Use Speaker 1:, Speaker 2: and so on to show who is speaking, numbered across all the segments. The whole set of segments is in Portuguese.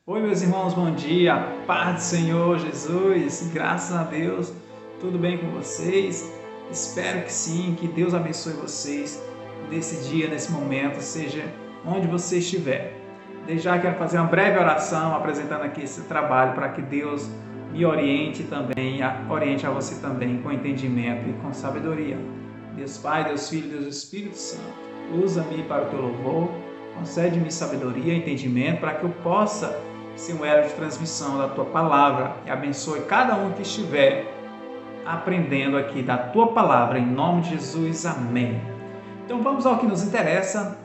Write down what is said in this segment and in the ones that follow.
Speaker 1: Oi, meus irmãos, bom dia, paz do Senhor Jesus, graças a Deus, tudo bem com vocês? Espero que sim, que Deus abençoe vocês nesse dia, nesse momento, seja onde você estiver. Desde já quero fazer uma breve oração apresentando aqui esse trabalho para que Deus me oriente também, oriente a você também com entendimento e com sabedoria. Deus Pai, Deus Filho, Deus Espírito Santo, usa-me para o teu louvor, concede-me sabedoria e entendimento para que eu possa ser um elo de transmissão da tua palavra e abençoe cada um que estiver aprendendo aqui da tua palavra, em nome de Jesus, amém. Então vamos ao que nos interessa.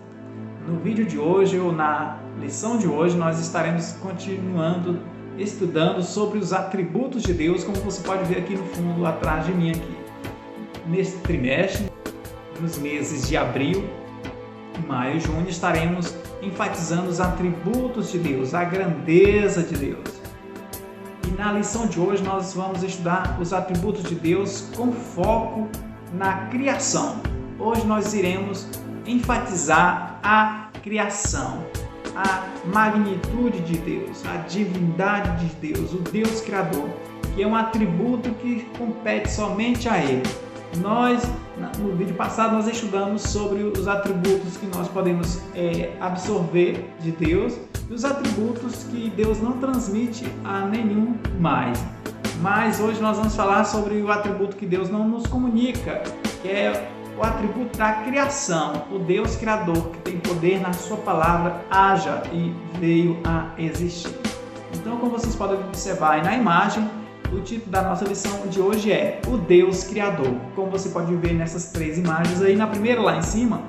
Speaker 1: No vídeo de hoje ou na lição de hoje nós estaremos continuando estudando sobre os atributos de Deus, como você pode ver aqui no fundo atrás de mim aqui. Neste trimestre, nos meses de abril, maio e junho, estaremos enfatizando os atributos de Deus, a grandeza de Deus. E na lição de hoje nós vamos estudar os atributos de Deus com foco na criação. Hoje nós iremos enfatizar a criação, a magnitude de Deus, a divindade de Deus, o Deus Criador, que é um atributo que compete somente a Ele. No vídeo passado, nós estudamos sobre os atributos que nós podemos absorver de Deus e os atributos que Deus não transmite a nenhum mais. Mas hoje nós vamos falar sobre o atributo que Deus não nos comunica, que é o atributo da criação, o Deus Criador, que tem poder na sua palavra, haja e veio a existir. Então, como vocês podem observar aí na imagem, o título da nossa lição de hoje é O Deus Criador. Como você pode ver nessas três imagens aí, na primeira lá em cima,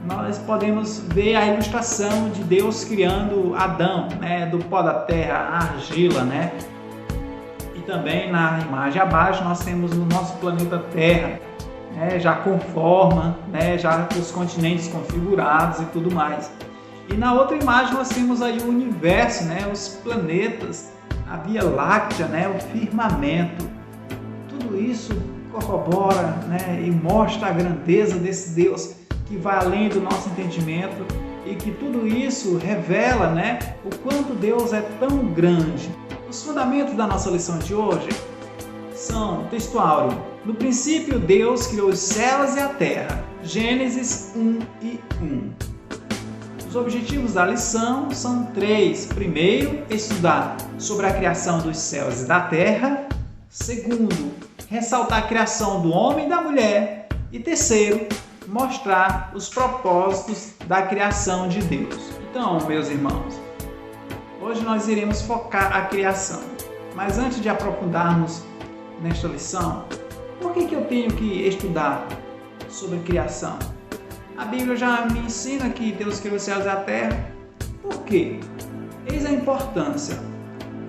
Speaker 1: nós podemos ver a ilustração de Deus criando Adão, né, do pó da terra, a argila, né? E também na imagem abaixo nós temos o nosso planeta Terra, né, já com forma, né, já com os continentes configurados e tudo mais. E na outra imagem nós temos aí o universo, né, os planetas, a Via Láctea, né, o firmamento. Tudo isso corrobora, né, e mostra a grandeza desse Deus que vai além do nosso entendimento e que tudo isso revela, né, o quanto Deus é tão grande. Os fundamentos da nossa lição de hoje são textual. No princípio, Deus criou os céus e a terra. Gênesis 1:1. Os objetivos da lição são três. Primeiro, estudar sobre a criação dos céus e da terra. Segundo, ressaltar a criação do homem e da mulher. E terceiro, mostrar os propósitos da criação de Deus. Então, meus irmãos, hoje nós iremos focar a criação. Mas antes de aprofundarmos nesta lição, por que eu tenho que estudar sobre criação? A Bíblia já me ensina que Deus criou os céus e a terra. Por quê? Eis a importância.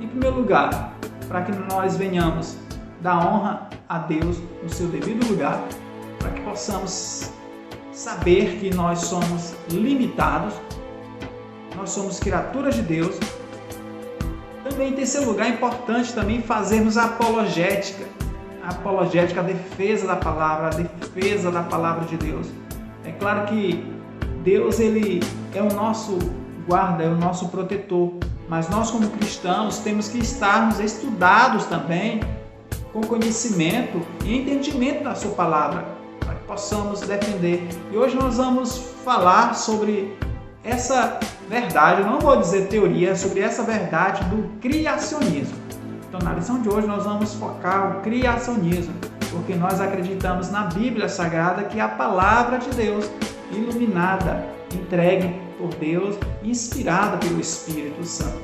Speaker 1: Em primeiro lugar, para que nós venhamos dar honra a Deus no seu devido lugar, para que possamos saber que nós somos limitados, nós somos criaturas de Deus. Também, em terceiro lugar, é importante também fazermos a apologética. A apologética, a defesa da palavra de Deus. É claro que Deus, ele é o nosso guarda, é o nosso protetor, mas nós como cristãos temos que estarmos estudados também com conhecimento e entendimento da sua palavra, para que possamos defender. E hoje nós vamos falar sobre essa verdade, eu não vou dizer teoria, sobre essa verdade do criacionismo. Então na lição de hoje nós vamos focar o criacionismo, porque nós acreditamos na Bíblia Sagrada, que é a palavra de Deus, iluminada, entregue por Deus, inspirada pelo Espírito Santo.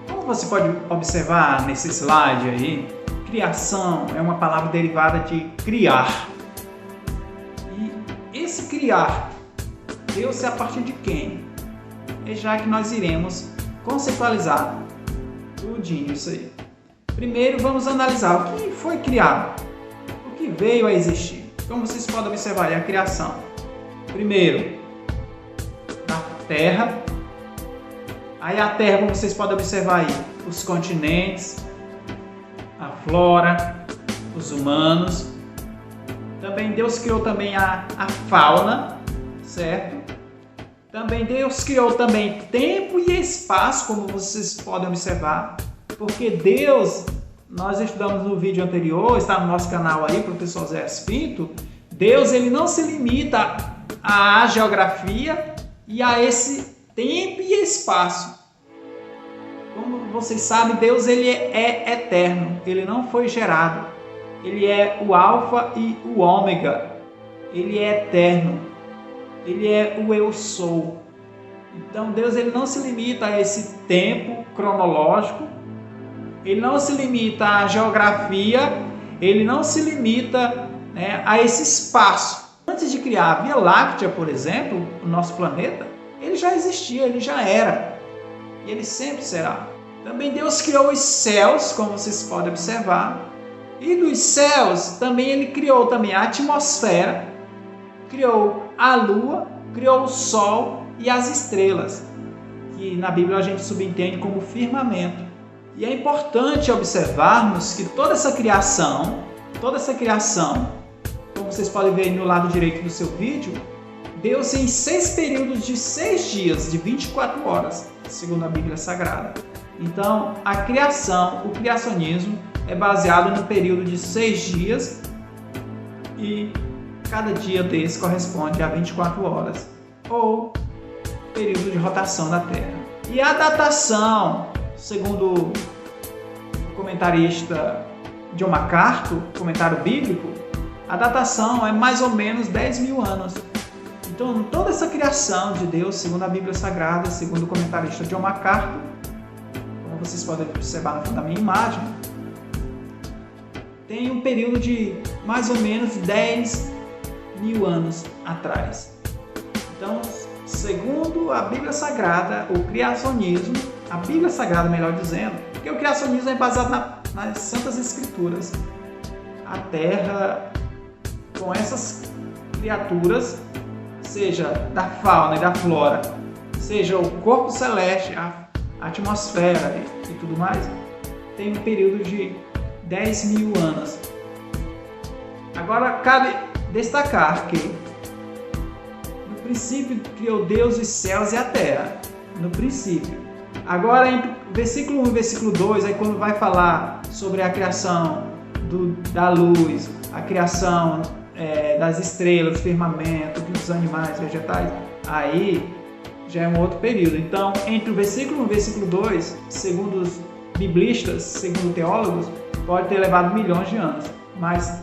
Speaker 1: Como você pode observar nesse slide aí, criação é uma palavra derivada de criar. E esse criar deu-se a partir de quem? É já que nós iremos conceitualizar tudinho isso aí. Primeiro vamos analisar o que foi criado, o que veio a existir. Como vocês podem observar aí a criação. Primeiro, da terra. Aí a terra, como vocês podem observar aí, os continentes, a flora, os humanos. Também Deus criou também a fauna, certo? Também Deus criou também tempo e espaço, como vocês podem observar, porque Deus, nós estudamos no vídeo anterior, está no nosso canal aí, professor Zé Pinto, Deus ele não se limita à geografia e a esse tempo e espaço. Como vocês sabem, Deus ele é eterno, ele não foi gerado, ele é o alfa e o ômega, ele é eterno, ele é o eu sou. Então Deus ele não se limita a esse tempo cronológico, ele não se limita à geografia, ele não se limita, né, a esse espaço. Antes de criar a Via Láctea, por exemplo, o nosso planeta, ele já existia, ele já era, e ele sempre será. Também Deus criou os céus, como vocês podem observar, e dos céus também ele criou também a atmosfera, criou a lua, criou o sol e as estrelas, que na Bíblia a gente subentende como firmamento. E é importante observarmos que toda essa criação, como vocês podem ver no lado direito do seu vídeo, deu-se em 6 períodos de 6 dias, de 24 horas, segundo a Bíblia Sagrada. Então, a criação, o criacionismo, é baseado no período de 6 dias e cada dia desse corresponde a 24 horas, ou período de rotação da Terra. E a datação, segundo o comentarista John MacArthur, comentário bíblico, a datação é mais ou menos 10 mil anos. Então, toda essa criação de Deus, segundo a Bíblia Sagrada, segundo o comentarista John MacArthur, como vocês podem observar no fundo da minha imagem, tem um período de mais ou menos 10 mil anos atrás. Então, segundo a Bíblia Sagrada, o criacionismo, a Bíblia Sagrada, melhor dizendo, porque o criacionismo é baseado nas Santas Escrituras. A Terra, com essas criaturas, seja da fauna e da flora, seja o corpo celeste, a atmosfera e tudo mais, tem um período de 10 mil anos. Agora, cabe destacar que no princípio criou Deus os céus e a terra. No princípio. Agora, entre versículo 1 e versículo 2, aí quando vai falar sobre a criação da luz, a criação das estrelas, do firmamento, dos animais, vegetais, aí já é um outro período. Então, entre o versículo 1 e o versículo 2, segundo os biblistas, segundo teólogos, pode ter levado milhões de anos. Mas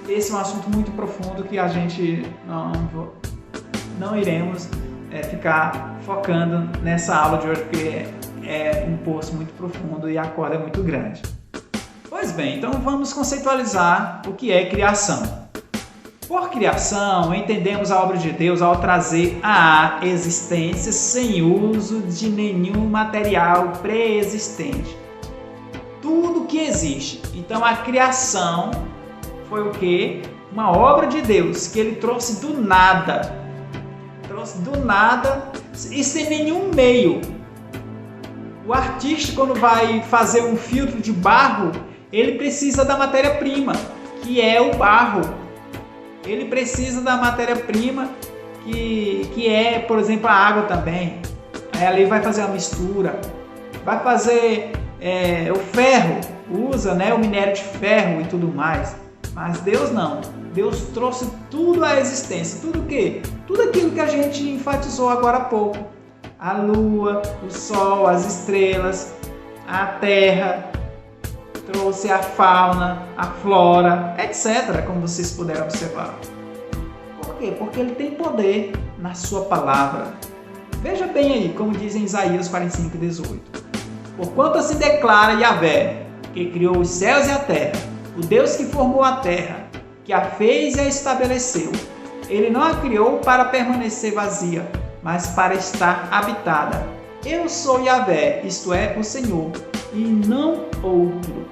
Speaker 1: esse é um assunto muito profundo que a gente não iremos ficar focando nessa aula de hoje, porque é um poço muito profundo e a corda é muito grande. Pois bem, então vamos conceitualizar o que é criação. Por criação, entendemos a obra de Deus ao trazer à existência sem uso de nenhum material pré-existente. Tudo que existe. Então a criação foi o quê? Uma obra de Deus que ele trouxe do nada. E sem nenhum meio. O artista, quando vai fazer um filtro de barro, ele precisa da matéria-prima, que é o barro. Ele precisa da matéria-prima, que é, por exemplo, a água também. Aí ali vai fazer uma mistura. Vai fazer o ferro, usa, né, o minério de ferro e tudo mais. Mas Deus não. Deus trouxe tudo à existência. Tudo o quê? Tudo aquilo que a gente enfatizou agora há pouco. A lua, o sol, as estrelas, a terra, trouxe a fauna, a flora, etc., como vocês puderam observar. Por quê? Porque ele tem poder na sua palavra. Veja bem aí, como diz em Isaías 45:18. Porquanto assim declara Yahvé, que criou os céus e a terra, o Deus que formou a terra, que a fez e a estabeleceu. Ele não a criou para permanecer vazia, mas para estar habitada. Eu sou Yahvé, isto é, o Senhor, e não outro.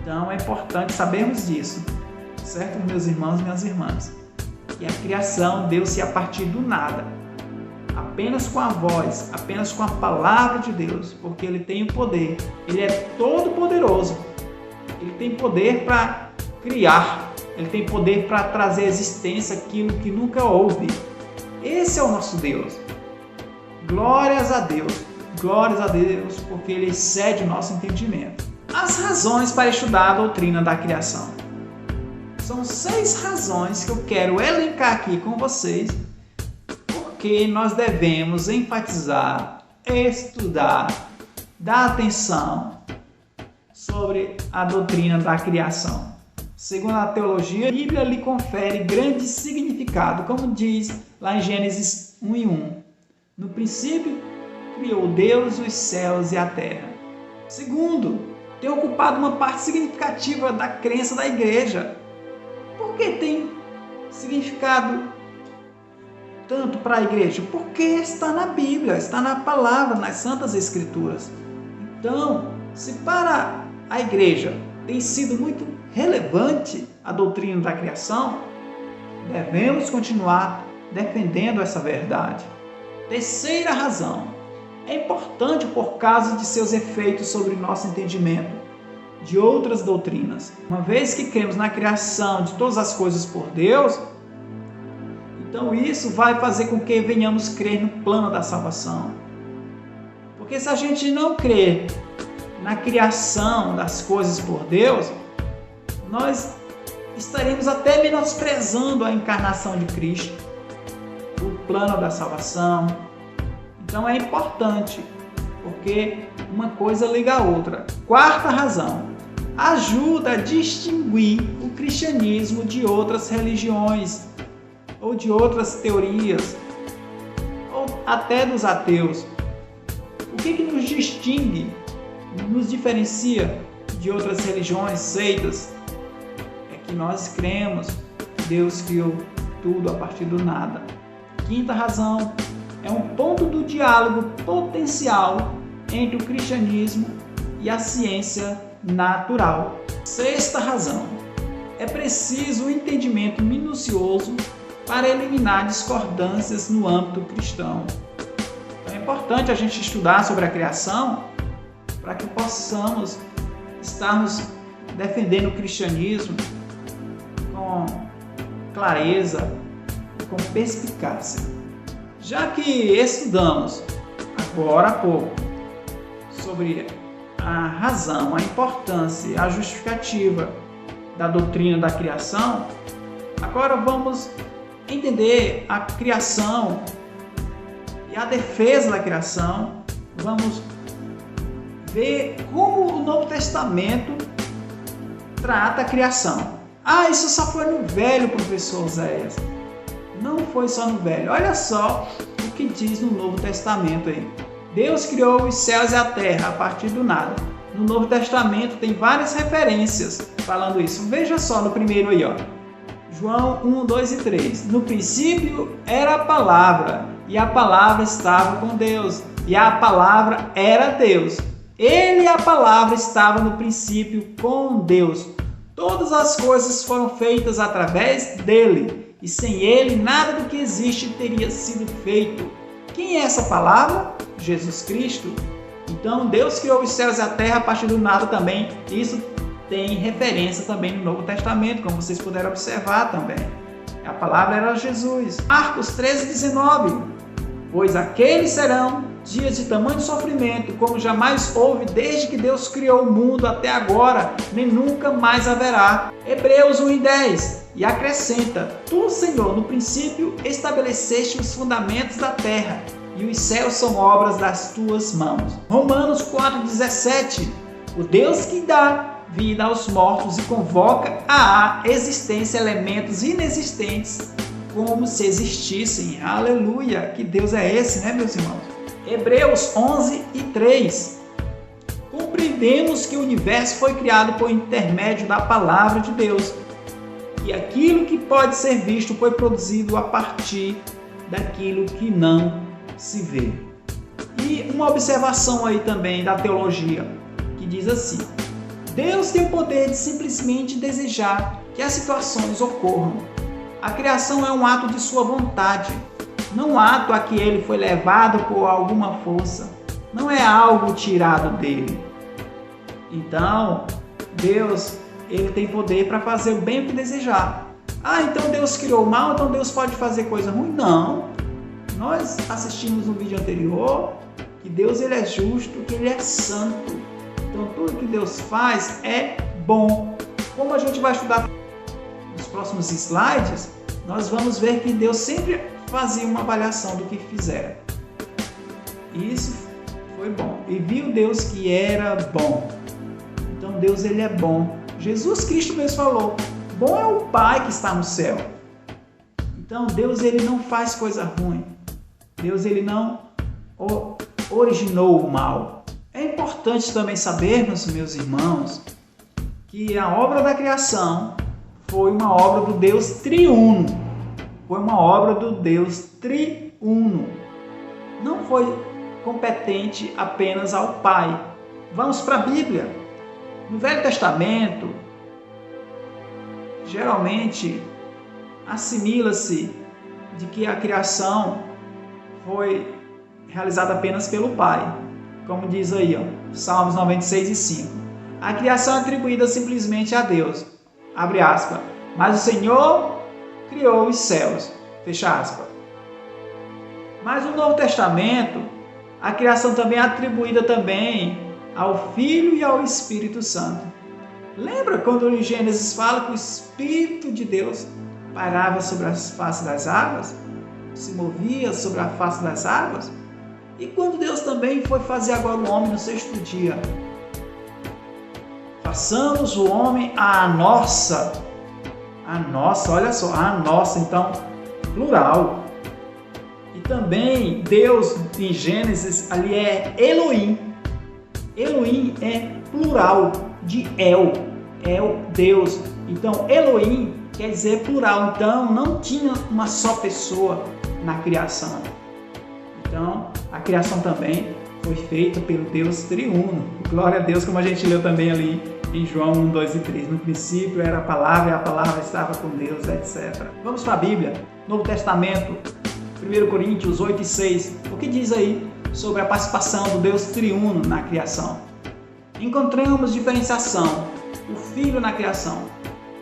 Speaker 1: Então é importante sabermos disso, certo, meus irmãos e minhas irmãs? Que a criação deu-se a partir do nada, apenas com a voz, apenas com a palavra de Deus, porque Ele tem o poder, Ele é todo poderoso, Ele tem poder para criar, Ele tem poder para trazer à existência aquilo que nunca houve. Esse é o nosso Deus. Glórias a Deus, porque Ele excede o nosso entendimento. As razões para estudar a doutrina da criação. São 6 razões que eu quero elencar aqui com vocês, porque nós devemos enfatizar, estudar, dar atenção sobre a doutrina da criação. Segundo a teologia, a Bíblia lhe confere grande significado, como diz lá em Gênesis 1:1. No princípio, criou Deus os céus e a terra. Segundo, tem ocupado uma parte significativa da crença da igreja. Por que tem significado tanto para a igreja? Porque está na Bíblia, está na palavra, nas Santas Escrituras. Então, se para a igreja tem sido muito relevante a doutrina da criação, devemos continuar defendendo essa verdade. Terceira razão, é importante por causa de seus efeitos sobre nosso entendimento de outras doutrinas. Uma vez que cremos na criação de todas as coisas por Deus, então isso vai fazer com que venhamos crer no plano da salvação. Porque se a gente não crer na criação das coisas por Deus, nós estaremos até menosprezando a encarnação de Cristo, o plano da salvação. Então é importante, porque uma coisa liga a outra. Quarta razão, ajuda a distinguir o cristianismo de outras religiões, ou de outras teorias, ou até dos ateus. O que nos distingue, nos diferencia de outras religiões, seitas? É que nós cremos que Deus criou tudo a partir do nada. Quinta razão, é um ponto do diálogo potencial entre o cristianismo e a ciência natural. Sexta razão, é preciso um entendimento minucioso para eliminar discordâncias no âmbito cristão. Então é importante a gente estudar sobre a criação para que possamos estarmos defendendo o cristianismo com clareza e com perspicácia. Já que estudamos agora há pouco sobre a razão, a importância, a justificativa da doutrina da criação, agora vamos entender a criação e a defesa da criação. Vamos ver como o Novo Testamento trata a criação. Isso só foi no Velho, professor Oséias. Não foi só no Velho. Olha só o que diz no Novo Testamento aí. Deus criou os céus e a terra a partir do nada. No Novo Testamento tem várias referências falando isso. Veja só no primeiro aí, ó. João 1, 2 e 3. No princípio era a palavra, e a palavra estava com Deus, e a palavra era Deus. Ele e a palavra estavam no princípio com Deus. Todas as coisas foram feitas através dele, e sem ele nada do que existe teria sido feito. Quem é essa palavra? Jesus Cristo. Então Deus criou os céus e a terra a partir do nada também. Isso tem referência também no Novo Testamento, como vocês puderam observar também. A palavra era Jesus. Marcos 13:19. Pois aqueles serão dias de tamanho sofrimento, como jamais houve desde que Deus criou o mundo até agora, nem nunca mais haverá. Hebreus 1:10. E acrescenta: Tu, Senhor, no princípio estabeleceste os fundamentos da terra, e os céus são obras das tuas mãos. Romanos 4:17. O Deus que dá vida aos mortos e convoca à existência elementos inexistentes como se existissem. Aleluia! Que Deus é esse, né, meus irmãos? Hebreus 11:3. Compreendemos que o universo foi criado por intermédio da palavra de Deus, e aquilo que pode ser visto foi produzido a partir daquilo que não se vê. E uma observação aí também da teologia, que diz assim: Deus tem o poder de simplesmente desejar que as situações ocorram. A criação é um ato de sua vontade, não um ato a que ele foi levado por alguma força. Não é algo tirado dele. Então, Deus, ele tem poder para fazer o bem que desejar. Então Deus criou o mal, então Deus pode fazer coisa ruim? Não. Nós assistimos no vídeo anterior que Deus ele é justo, que ele é santo. Então tudo que Deus faz é bom. Como a gente vai estudar nos próximos slides, nós vamos ver que Deus sempre fazia uma avaliação do que fizera. E isso foi bom. E viu Deus que era bom. Então Deus ele é bom. Jesus Cristo mesmo falou: bom é o Pai que está no céu. Então Deus ele não faz coisa ruim. Deus ele não originou o mal. É importante também sabermos, meus irmãos, que a obra da criação foi uma obra do Deus triuno. Foi uma obra do Deus triuno. Não foi competente apenas ao Pai. Vamos para a Bíblia. No Velho Testamento, geralmente assimila-se de que a criação foi realizada apenas pelo Pai. Como diz aí, Salmos 96 e 5. A criação é atribuída simplesmente a Deus. Abre aspas. Mas o Senhor criou os céus. Fecha aspas. Mas no Novo Testamento, a criação também é atribuída também ao Filho e ao Espírito Santo. Lembra quando em Gênesis fala que o Espírito de Deus pairava sobre a face das águas? Se movia sobre a face das águas? E quando Deus também foi fazer agora o homem no sexto dia? Façamos o homem a nossa, olha só, a nossa, então, plural. E também Deus, em Gênesis, ali é Elohim. Elohim é plural de El, Deus. Então, Elohim quer dizer plural. Então, não tinha uma só pessoa na criação. Então, a criação também foi feita pelo Deus triuno. Glória a Deus, como a gente leu também ali em João 1, 2 e 3. No princípio era a palavra e a palavra estava com Deus, etc. Vamos para a Bíblia, Novo Testamento, 1 Coríntios 8 e 6. O que diz aí sobre a participação do Deus triuno na criação? Encontramos diferenciação, o Filho na criação.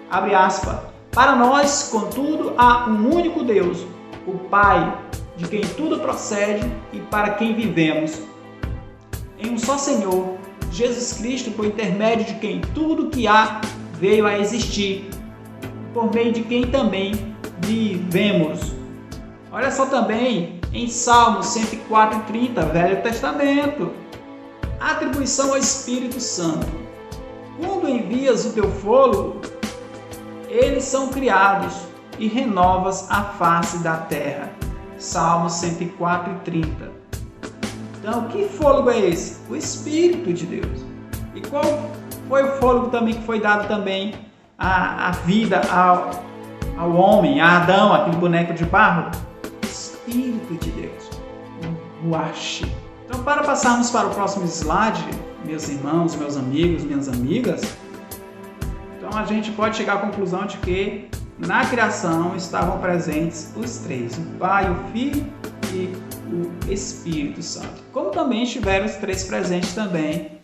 Speaker 1: Abre aspas. Para nós, contudo, há um único Deus, o Pai, de quem tudo procede e para quem vivemos. Em um só Senhor, Jesus Cristo, por intermédio de quem tudo que há veio a existir, por meio de quem também vivemos. Olha só também em Salmos 104 e 30, Velho Testamento. Atribuição ao Espírito Santo. Quando envias o teu fôlego, eles são criados e renovas a face da terra. Salmos 104 e 30. Então, que fôlego é esse? O Espírito de Deus. E qual foi o fôlego também que foi dado também à vida, ao homem, a Adão, aquele boneco de barro? O Espírito de Deus. O Ruach. Então, para passarmos para o próximo slide, meus irmãos, meus amigos, minhas amigas, então a gente pode chegar à conclusão de que na criação estavam presentes os três, o Pai, o Filho e o Espírito Santo. Como também estiveram os três presentes também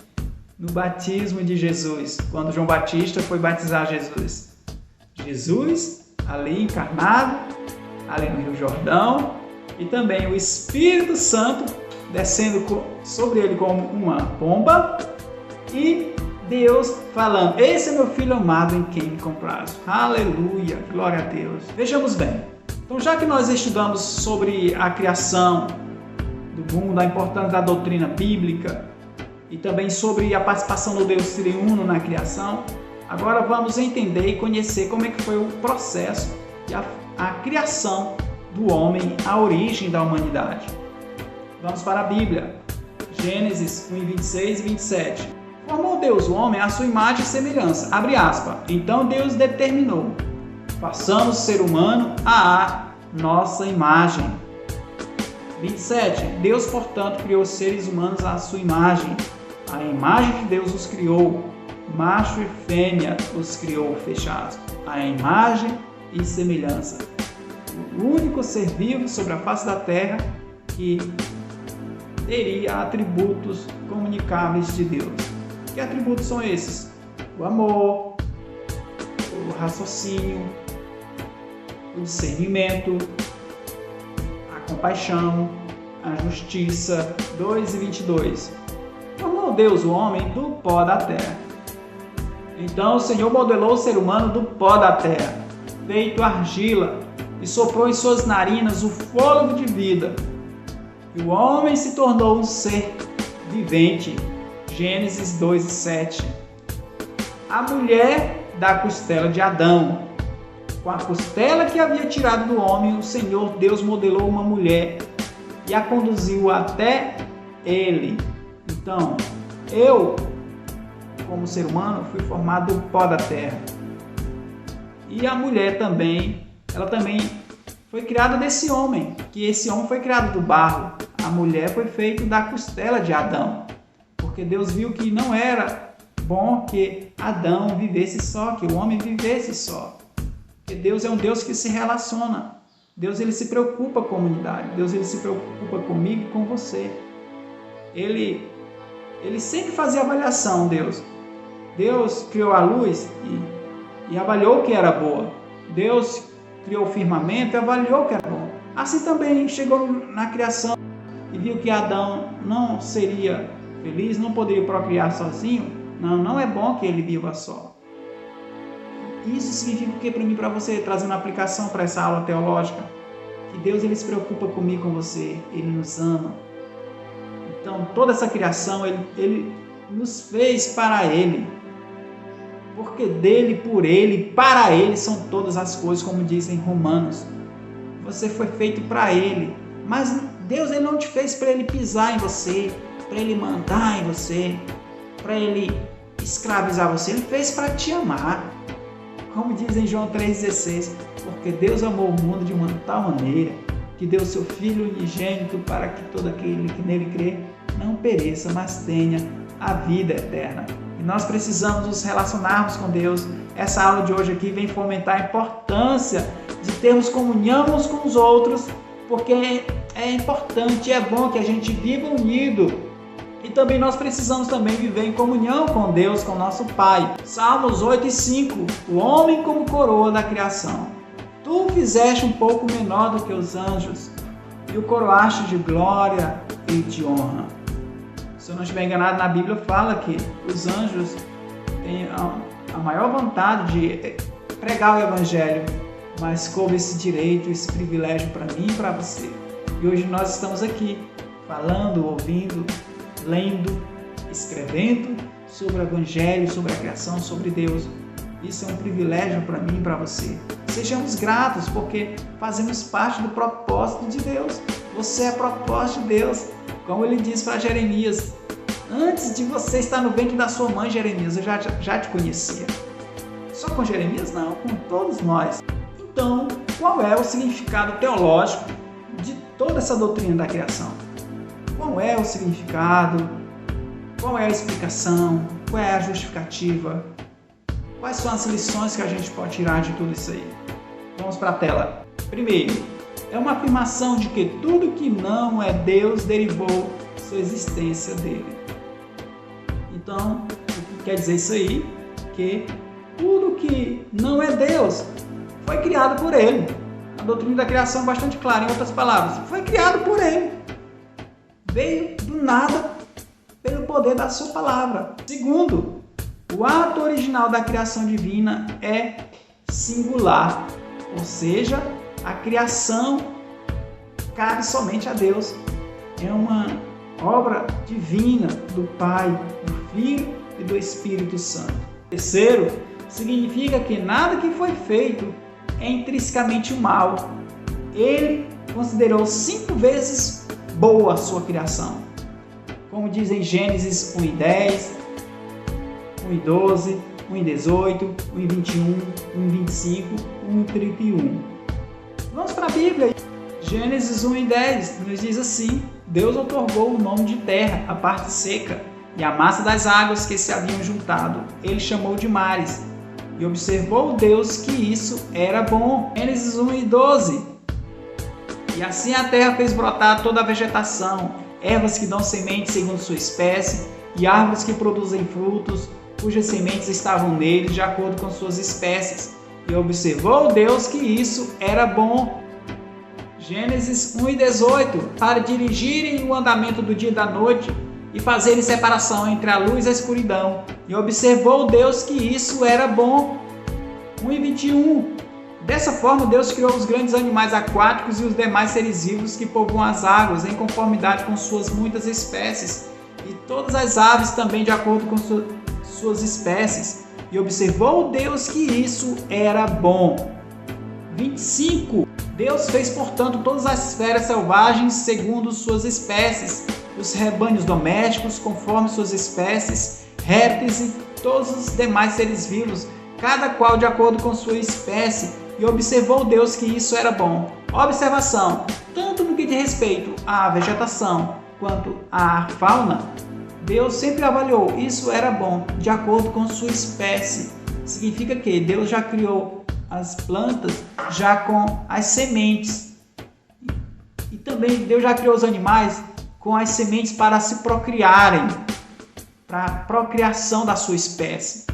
Speaker 1: no batismo de Jesus, quando João Batista foi batizar Jesus. Jesus ali encarnado, ali no Rio Jordão, e também o Espírito Santo descendo sobre ele como uma pomba, e Deus falando: esse é meu filho amado em quem me comprazo. Aleluia, glória a Deus. Vejamos bem, então já que nós estudamos sobre a criação do mundo, a importância da doutrina bíblica e também sobre a participação do Deus triuno na criação, agora vamos entender e conhecer como é que foi o processo e a criação do homem, a origem da humanidade. Vamos para a Bíblia, Gênesis 1, 26 e 27. Formou Deus o homem à sua imagem e semelhança. Abre aspas. Então Deus determinou: façamos o ser humano à nossa imagem. 27. Deus, portanto, criou os seres humanos à sua imagem. A imagem de Deus os criou. Macho e fêmea os criou. Fecha aspas. A imagem e semelhança. O único ser vivo sobre a face da terra que teria atributos comunicáveis de Deus. Que atributos são esses? O amor, o raciocínio, o discernimento, a compaixão, a justiça. 2:22. Formou Deus o homem do pó da terra. Então o Senhor modelou o ser humano do pó da terra, feito argila, e soprou em suas narinas o fôlego de vida. E o homem se tornou um ser vivente. Gênesis 2:7. A mulher da costela de Adão. Com a costela que havia tirado do homem, o Senhor Deus modelou uma mulher e a conduziu até ele. Então, eu, como ser humano, fui formado do pó da terra. E a mulher também, ela também foi criada desse homem, que esse homem foi criado do barro. A mulher foi feita da costela de Adão, porque Deus viu que não era bom que Adão vivesse só, que o homem vivesse só. Porque Deus é um Deus que se relaciona. Deus ele se preocupa com a humanidade. Deus ele se preocupa comigo e com você. Ele sempre fazia avaliação, Deus. Deus criou a luz e avaliou que era boa. Deus criou o firmamento e avaliou que era bom. Assim também chegou na criação e viu que Adão não seria feliz, não poderia procriar sozinho. Não é bom que ele viva só. Isso significa o que para mim, para você, trazendo aplicação para essa aula teológica? Que Deus ele se preocupa comigo, com você, Ele nos ama. Então, toda essa criação, ele nos fez para Ele. Porque dele, por Ele, para Ele são todas as coisas, como diz em Romanos. Você foi feito para Ele. Mas Deus ele não te fez para Ele pisar em você, para Ele mandar em você, para Ele escravizar você. Ele fez para te amar. Como diz em João 3,16, porque Deus amou o mundo de uma tal maneira que deu seu Filho unigênito para que todo aquele que nele crê não pereça, mas tenha a vida eterna. E nós precisamos nos relacionarmos com Deus. Essa aula de hoje aqui vem fomentar a importância de termos comunhão uns com os outros, porque é importante, é bom que a gente viva unido. E também nós precisamos também viver em comunhão com Deus, com nosso Pai. Salmos 8:5. O homem como coroa da criação. Tu o fizeste um pouco menor do que os anjos e o coroaste de glória e de honra. Se eu não estiver enganado, na Bíblia fala que os anjos têm a maior vontade de pregar o Evangelho, mas coube esse direito, esse privilégio para mim e para você. E hoje nós estamos aqui falando, ouvindo, lendo, escrevendo sobre o Evangelho, sobre a criação, sobre Deus. Isso é um privilégio para mim e para você. Sejamos gratos porque fazemos parte do propósito de Deus. Você é propósito de Deus. Como ele diz para Jeremias, antes de você estar no ventre da sua mãe, Jeremias, eu já te conhecia. Só com Jeremias? Não, com todos nós. Então, qual é o significado teológico de toda essa doutrina da criação? Qual é o significado? Qual é a explicação? Qual é a justificativa? Quais são as lições que a gente pode tirar de tudo isso aí? Vamos para a tela. Primeiro, é uma afirmação de que tudo que não é Deus derivou sua existência dele. Então, o que quer dizer isso aí? Que tudo que não é Deus foi criado por ele. A doutrina da criação é bastante clara, em outras palavras. Foi criado por ele. Veio do nada pelo poder da sua palavra. Segundo, o ato original da criação divina é singular, ou seja, a criação cabe somente a Deus. É uma obra divina do Pai, do Filho e do Espírito Santo. Terceiro, significa que nada que foi feito é intrinsecamente mal. Ele considerou 5 vezes boa a sua criação. Como diz em Gênesis 1:10, 1:12, 1:18, 1:21, 1:25, 1:31. Vamos para a Bíblia. Gênesis 1:10 nos diz assim: Deus outorgou o nome de terra, a parte seca, e a massa das águas que se haviam juntado. Ele chamou de mares. E observou Deus que isso era bom. Gênesis 1:12. E assim a terra fez brotar toda a vegetação, ervas que dão sementes segundo sua espécie, e árvores que produzem frutos, cujas sementes estavam neles de acordo com suas espécies. E observou Deus que isso era bom. Gênesis 1:18, para dirigirem o andamento do dia e da noite e fazerem separação entre a luz e a escuridão. E observou Deus que isso era bom. 1:21, dessa forma Deus criou os grandes animais aquáticos e os demais seres vivos que povoam as águas, em conformidade com suas muitas espécies, e todas as aves também de acordo com suas espécies. E observou Deus que isso era bom. 25, Deus fez, portanto, todas as feras selvagens segundo suas espécies, os rebanhos domésticos conforme suas espécies, répteis e todos os demais seres vivos, cada qual de acordo com sua espécie. E observou Deus que isso era bom. Observação: tanto no que diz respeito à vegetação quanto à fauna, Deus sempre avaliou, isso era bom, de acordo com sua espécie. Significa que Deus já criou as plantas já com as sementes. E também Deus já criou os animais com as sementes para se procriarem, para a procriação da sua espécie.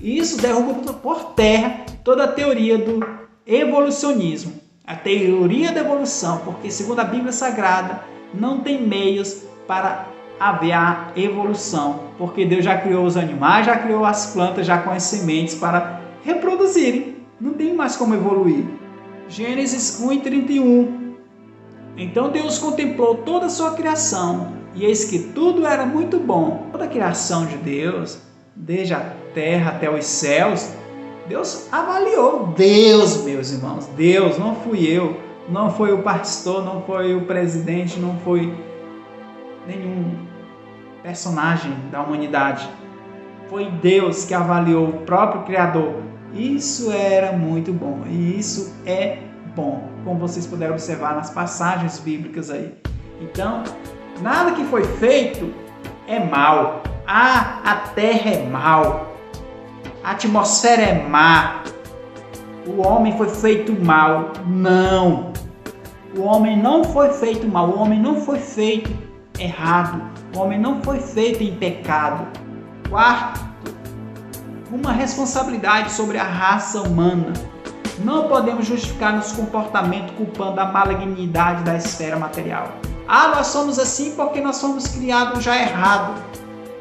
Speaker 1: E isso derruba por terra toda a teoria do evolucionismo, a teoria da evolução, porque segundo a Bíblia Sagrada não tem meios para haver a evolução, porque Deus já criou os animais, já criou as plantas já com as sementes para reproduzirem, não tem mais como evoluir. Gênesis 1:31. Então Deus contemplou toda a sua criação, e eis que tudo era muito bom. Toda a criação de Deus, desde a terra até os céus, Deus avaliou. Deus, meus irmãos, Deus, não fui eu, não foi o pastor, não foi o presidente, não foi nenhum personagem da humanidade. Foi Deus que avaliou, o próprio Criador. Isso era muito bom, e isso é bom, como vocês puderam observar nas passagens bíblicas aí. Então, nada que foi feito é mal. A terra é mal, a atmosfera é má, o homem foi feito mal. Não, o homem não foi feito mal, o homem não foi feito errado, o homem não foi feito em pecado. Quarto, uma responsabilidade sobre a raça humana. Não podemos justificar nosso comportamento culpando a malignidade da esfera material. Nós somos assim porque nós fomos criados já errado,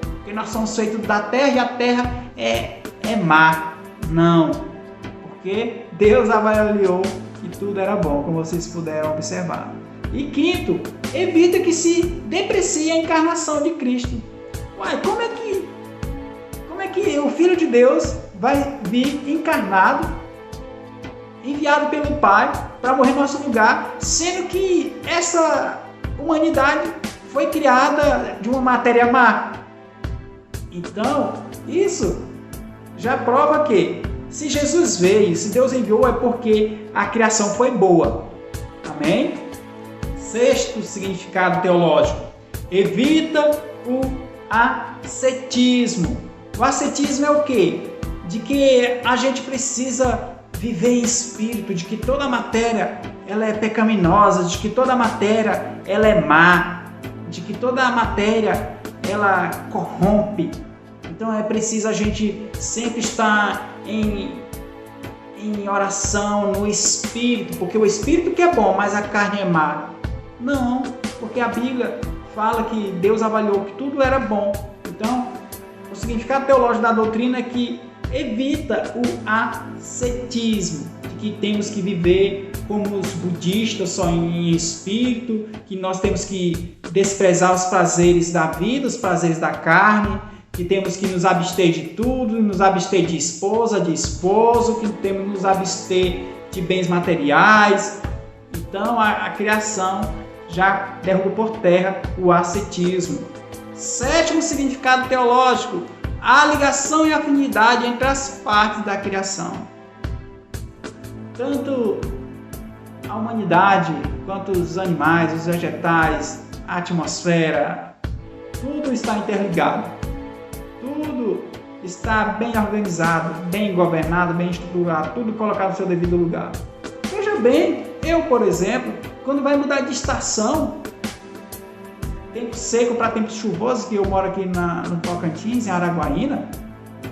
Speaker 1: porque nós somos feitos da terra e a terra é má. Não, porque Deus avaliou e tudo era bom, como vocês puderam observar. E quinto, evita que se deprecie a encarnação de Cristo. Como é que o Filho de Deus vai vir encarnado, enviado pelo Pai para morrer no nosso lugar, sendo que essa humanidade foi criada de uma matéria má? Então, isso já prova que se Jesus veio, se Deus enviou, é porque a criação foi boa. Amém? Sexto significado teológico: evita o ascetismo. O ascetismo é o quê? De que a gente precisa viver em espírito, de que toda matéria ela é pecaminosa, de que toda matéria ela é má, de que toda matéria ela corrompe. Então é preciso a gente sempre estar em oração, no espírito, porque o espírito que é bom, mas a carne é má. Não, porque a Bíblia fala que Deus avaliou que tudo era bom. Então, o significado teológico da doutrina é que evita o ascetismo, de que temos que viver como os budistas, só em espírito, que nós temos que desprezar os prazeres da vida, os prazeres da carne, que temos que nos abster de tudo, nos abster de esposa, de esposo, que temos que nos abster de bens materiais. Então, a criação já derruba por terra o ascetismo. Sétimo significado teológico: a ligação e afinidade entre as partes da criação. Tanto a humanidade, quanto os animais, os vegetais, a atmosfera, tudo está interligado. Tudo está bem organizado, bem governado, bem estruturado, tudo colocado no seu devido lugar. Veja bem, eu, por exemplo, quando vai mudar de estação, tempo seco para tempo chuvoso, que eu moro aqui no Tocantins, em Araguaína,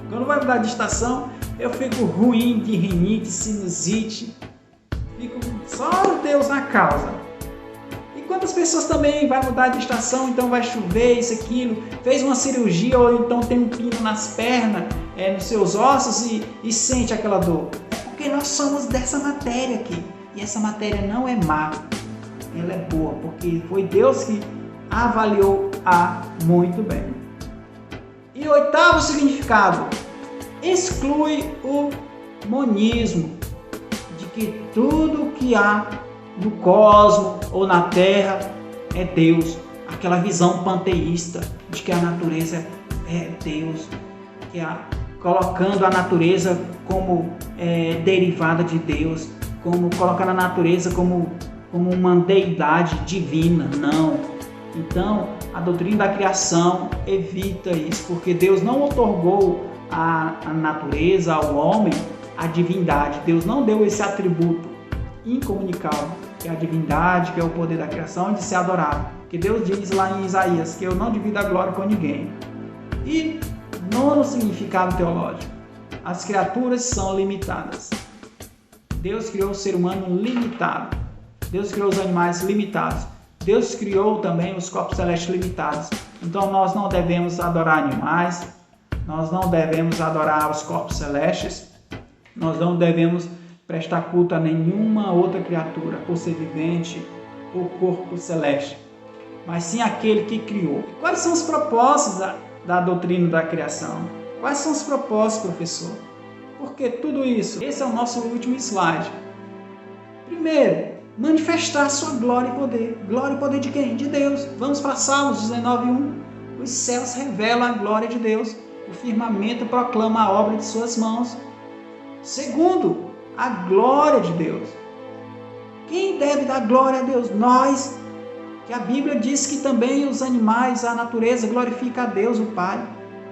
Speaker 1: quando vai mudar de estação, eu fico ruim de rinite, sinusite, ficam só Deus na causa. E quantas pessoas também vai mudar de estação, então vai chover, isso, aquilo, fez uma cirurgia ou então tem um pino nas pernas, nos seus ossos e sente aquela dor. É porque nós somos dessa matéria aqui. E essa matéria não é má, ela é boa, porque foi Deus que avaliou muito bem. E o oitavo significado, exclui o monismo, de que tudo que há no cosmos ou na terra é Deus. Aquela visão panteísta de que a natureza é Deus, colocando a natureza como derivada de Deus, como colocando a natureza como uma deidade divina. Não. Então, a doutrina da criação evita isso, porque Deus não otorgou à natureza, ao homem, a divindade. Deus não deu esse atributo incomunicável, que é a divindade, que é o poder da criação, de ser adorado. Porque Deus diz lá em Isaías que eu não divido a glória com ninguém. E nono significado teológico, as criaturas são limitadas. Deus criou o ser humano limitado. Deus criou os animais limitados. Deus criou também os corpos celestes limitados. Então nós não devemos adorar animais, nós não devemos adorar os corpos celestes, nós não devemos prestar culto a nenhuma outra criatura, ou ser vivente, ou corpo celeste, mas sim aquele que criou. Quais são os propósitos da doutrina da criação? Quais são os propósitos, professor? Por que tudo isso? Esse é o nosso último slide. Primeiro, manifestar sua glória e poder. Glória e poder de quem? De Deus. Vamos para Salmos 19:1. Os céus revelam a glória de Deus. O firmamento proclama a obra de suas mãos. Segundo, a glória de Deus. Quem deve dar glória a Deus? Nós. Que a Bíblia diz que também os animais, a natureza glorifica a Deus, o Pai.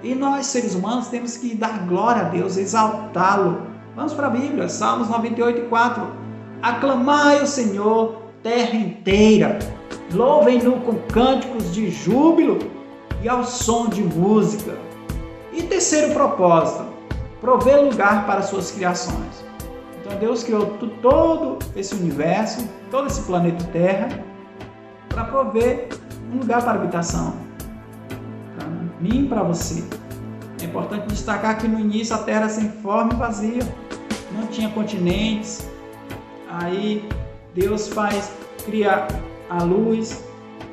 Speaker 1: E nós, seres humanos, temos que dar glória a Deus, exaltá-lo. Vamos para a Bíblia, Salmos 98:4. Aclamai o Senhor, terra inteira, louvem-no com cânticos de júbilo e ao som de música. E terceiro propósito, prover lugar para suas criações. Então Deus criou todo esse universo, todo esse planeta Terra, para prover um lugar para habitação, para mim e para você. É importante destacar que no início a Terra era sem forma e vazia, não tinha continentes. Aí Deus cria a luz.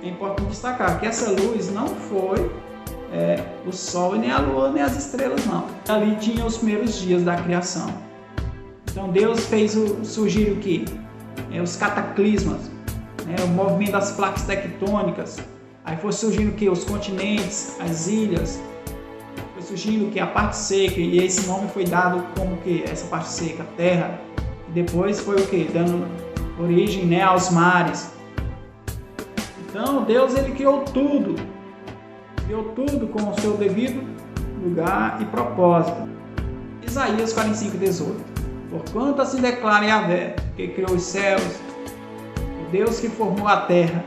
Speaker 1: É importante destacar que essa luz não foi o sol, nem a lua, nem as estrelas, não. Ali tinha os primeiros dias da criação. Então Deus fez surgir o quê? Os cataclismas, o movimento das placas tectônicas. Aí foi surgindo o quê? Os continentes, as ilhas. Foi surgindo o quê? A parte seca. E esse nome foi dado como o quê? Essa parte seca, terra. Depois foi o que? Dando origem aos mares. Então Deus ele criou tudo com o seu devido lugar e propósito. Isaías 45:18. Porquanto assim declara Yahvé, que criou os céus, o Deus que formou a terra,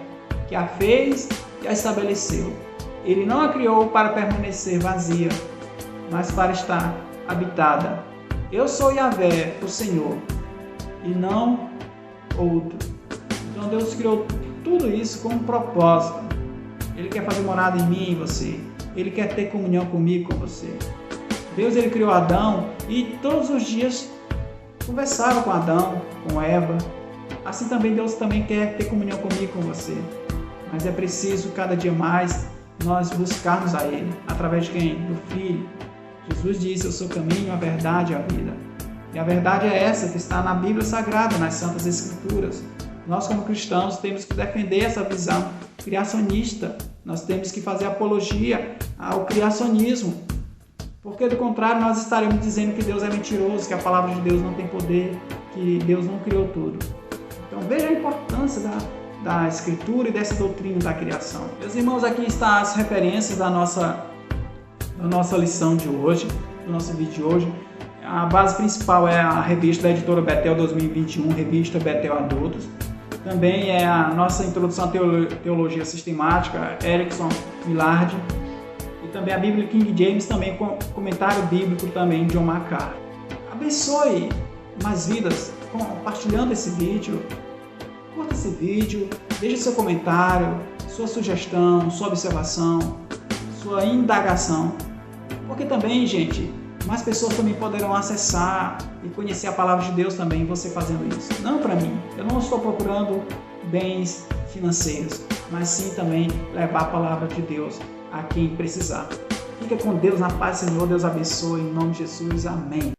Speaker 1: que a fez e a estabeleceu. Ele não a criou para permanecer vazia, mas para estar habitada. Eu sou Yahvé, o Senhor, e não outro. Então Deus criou tudo isso com um propósito. Ele quer fazer morada em mim e em você. Ele quer ter comunhão comigo, com você. Deus ele criou Adão e todos os dias conversava com Adão, com Eva. Assim também Deus também quer ter comunhão comigo, com você. Mas é preciso cada dia mais nós buscarmos a Ele. Através de quem? Do Filho. Jesus disse: eu sou o caminho, a verdade e a vida. E a verdade é essa que está na Bíblia Sagrada, nas Santas Escrituras. Nós, como cristãos, temos que defender essa visão criacionista. Nós temos que fazer apologia ao criacionismo. Porque, do contrário, nós estaremos dizendo que Deus é mentiroso, que a palavra de Deus não tem poder, que Deus não criou tudo. Então, veja a importância da Escritura e dessa doutrina da criação. Meus irmãos, aqui estão as referências da nossa lição de hoje, do nosso vídeo de hoje. A base principal é a revista da editora Betel 2021, revista Betel Adultos. Também é a nossa introdução à teologia sistemática, Erickson Millard. E também a Bíblia King James, também com comentário bíblico também, John MacArthur. Abençoe mais vidas compartilhando esse vídeo. Curta esse vídeo, deixe seu comentário, sua sugestão, sua observação, sua indagação. Porque também, gente, mais pessoas também poderão acessar e conhecer a palavra de Deus também, você fazendo isso. Não para mim, eu não estou procurando bens financeiros, mas sim também levar a palavra de Deus a quem precisar. Fica com Deus, na paz do Senhor, Deus abençoe, em nome de Jesus, amém.